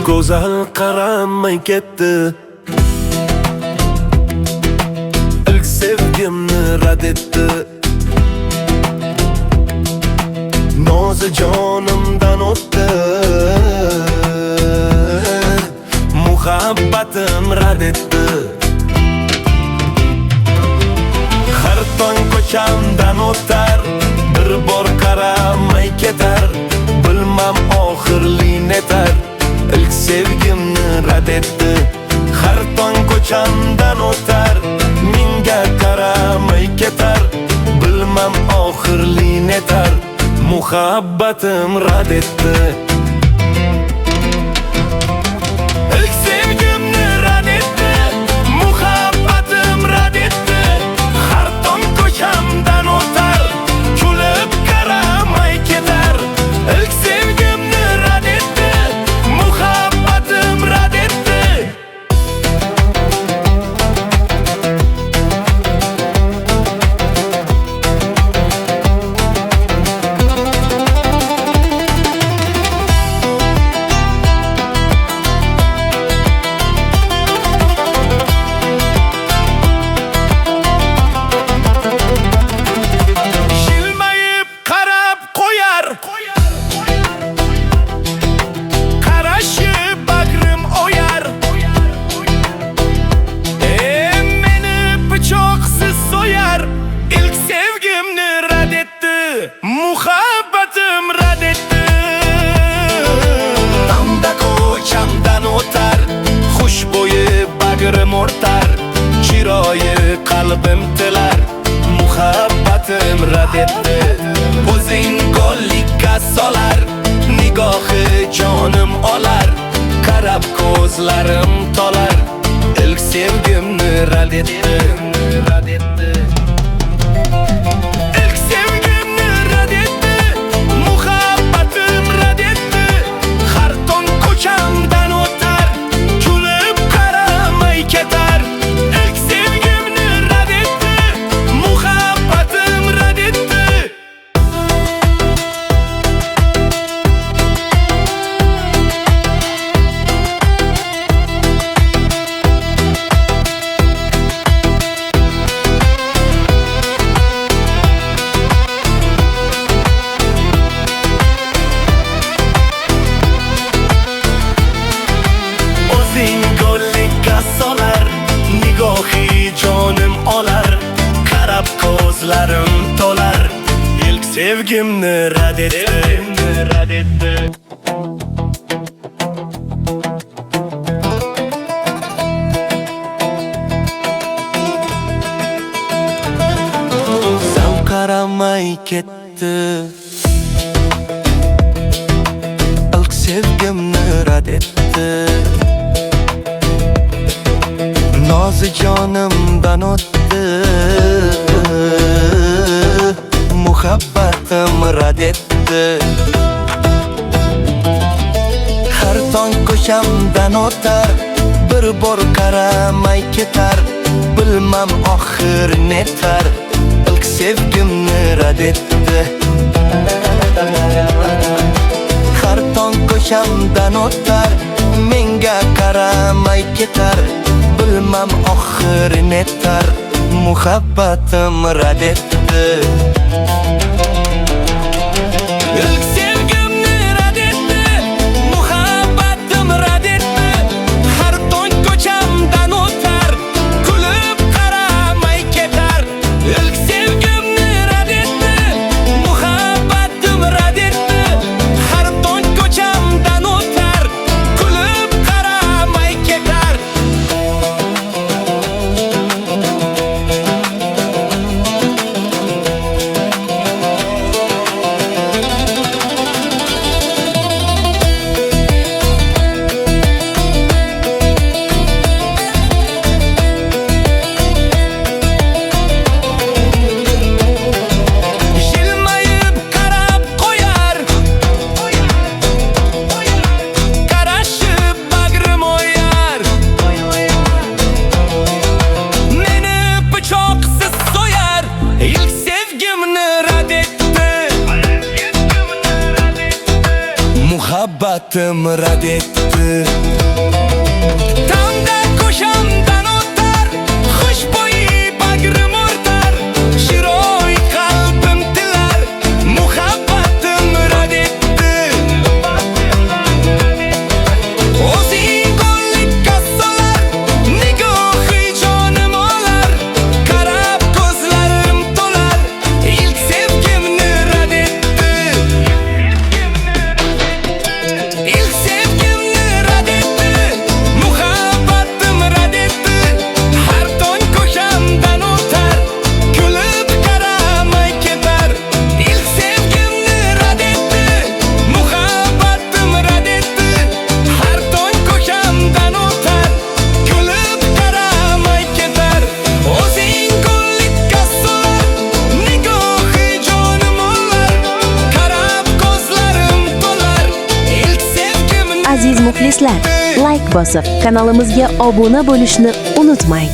go'zal qaramay ketdi. Ilk sevgimni rad etdi. Nozi jonimdan o'tdi. Muhabbatim rad etdi. Har tong ko'chamdan o'tar, bir bor qaramay ketar. Bilmam oxirli netar, ilk sevgimni rad etdi. Har tong ko'chamdan o'tar, menga qaramay ketar. Bilmam oxirli netar, muhabbatim rad etdi. İlk sevgimni rad etdi, muhabbatim rad etdi. Har tong ko'chamdan o'tar, kulib qaramay ketar. İlk sevgimni rad etdi, muhabbatim rad etdi. Muhabbatim rad etdi. Damda ko'chamdan o'tar, xushbo'yi bagrim o'rtar. Chiroyi qalbim tilar, muhabbatim rad etdi. O'zing go'llikka solar, nigohi jonim olar. Qarab ko'zlarim tolar, ilk sevgimni rad etdi. Jonim olar, qarab ko'zlarim tolar. İlk sevgimni rad etdi. Sen qaramay ketdi. İlk sevgimni rad etdi. Nozi jonimdan o'tdi. Muhabbatim rad etdi. Har tong ko'chamdan o'tar, bir bor qaramay ketar. Bilmam oxir netar, ilk sevgimni rad etdi. Har tong ko'chamdan o'tar, menga qaramay ketar. Bilmam oxir netar, muhabbatim rad etdi. İlk sevgimni rad etdi, muhabbatim rad etdi. Har tong ko'chamdan o'tar, kulib qaramay ketar. İlk sevgimni rad etdi, muhabbatim rad etdi. Har tong ko'chamdan o'tar, kulib qaramay ketar. muhabbatim rad etdi. Damda ko'shamdan o'tar, xushbo'yi bagrim o'rtar, shiroy qalbim tilar, muhabbatim rad etdi. O'zing qo'llikka solar, nigohi jonim olar, qarab ko'zlarim to'lar, ilk sevgimni rad etdi. İlk sevgimni rad etdi, muhabbatim rad etdi. Har tong ko'shamdan o'tar, kulib qaramay ketar. İlk sevgimni rad etdi, muhabbatim rad etdi. Har tong ko'shamdan o'tar, kulib qaramay ketar. O'zing qo'llikka solar, nigohi jonim olar, qarab ko'zlarim to'lar, ilk sevgimni. Aziz muxlislar, like bosib, kanalimizga obuna bo'lishni unutmang.